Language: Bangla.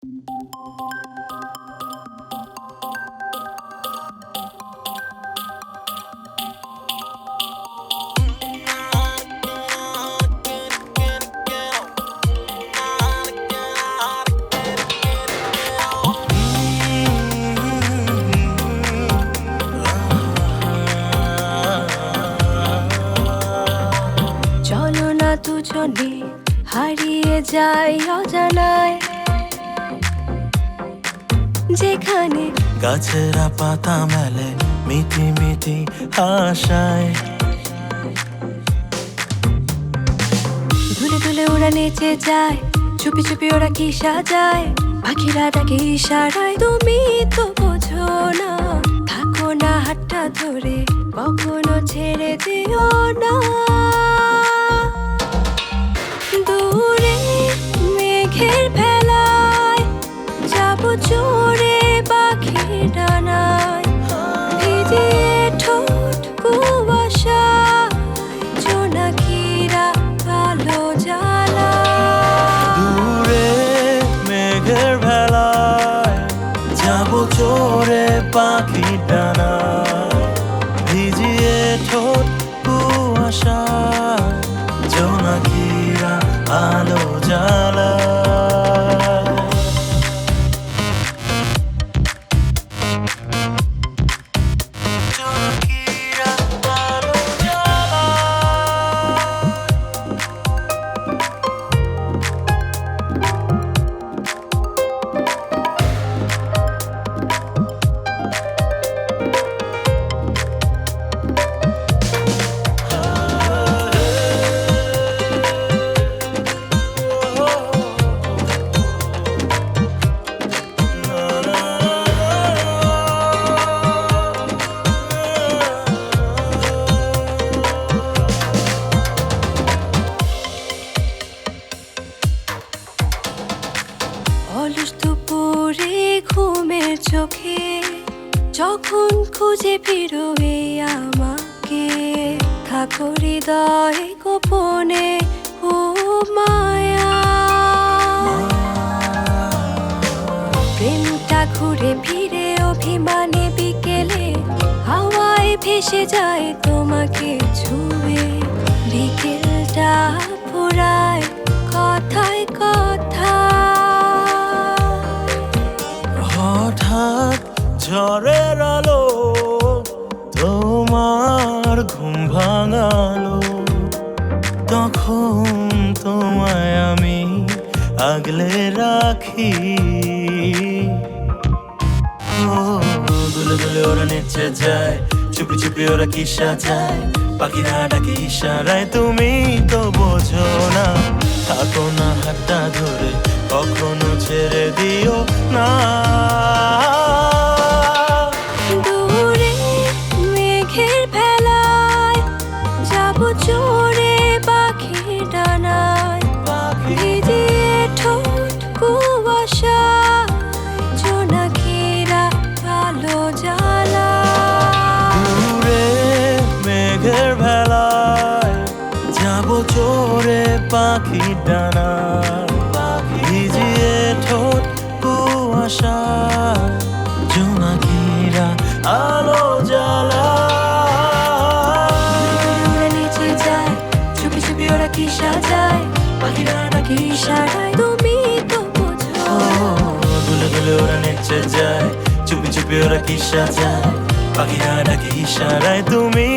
চলো না দুজনে হারিয়ে যাই অজানায়, যেখানে গাছেরা পাতা মেলে মিটি মিটি আশায়। ধুলে ধুলে ওরা নেচে যায়, চুপি চুপি ওরা কি সাজায়, পাখিরা ডাকে ইশারায়। তুমি তো বোঝো না, থাকো না হাতটা ধরে, কখনো ছেড়ে দিও না। দূরে মেঘের ভেলায় যাবো চড়ে পাখির ডানায়, ভিজিয়ে ঠোঁট কুয়াশায়, জোনাকিরা কালো জ্বালা। দূরে মেঘের ভেলায় যাবো চড়ে পাখির ডানায়, ভিজিয়ে ঠোঁট কুয়াশায়, জোনাকিরা আলো জ্বালা। অলস দুপুরে ঘুমের চোখে যখন খুঁজে ফিরবে আমাকে, থাকো হৃদয়ে গোপনে ও মায়া। প্রেমটা ঘুরে ফিরে অভিমানে বিকেলে হাওয়ায় ভেসে যায় তোমাকে ছুঁয়ে। বিকেলটা ফুরায় কথায় কথা, হঠাৎ ঝড়ের আলো তোমার ঘুম ভাঙালো, তখন তোমায় আমি আগলে রাখি। ও দুলে দুলে ওরা নেচে যায়, চুপি চুপি ওরা কি সাজায়, পাখিরা ডাকে ইশারায়। তুমি তো বোঝো না, থাকো না হাতটা ধরে, কখনো ছেড়ে দিও না। দূরে মেঘের ভেলায় যাবো চড়ে পাখির ডানায়, ভিজিয়ে ঠোঁট কুয়াশায়, জোনাকিরা কালো জ্বালা। দূরে মেঘের ভেলায় যাবো চড়ে পাখির ডানায়, ভিজিয়ে ঠোঁট কুয়াশায়, জোনাকিরা আলো জ্বালা। ওরা নিচে যায়, চুপি চুপি ওরা কি সাজায়, পাখিরা ডাকে ইশারায়। তুমি তো বোঝো দুলে দুলে ওরা নেচে যায়, চুপি চুপি ওরা কি সাজায়, পাখিরা ডাকে ইশারায়। তুমি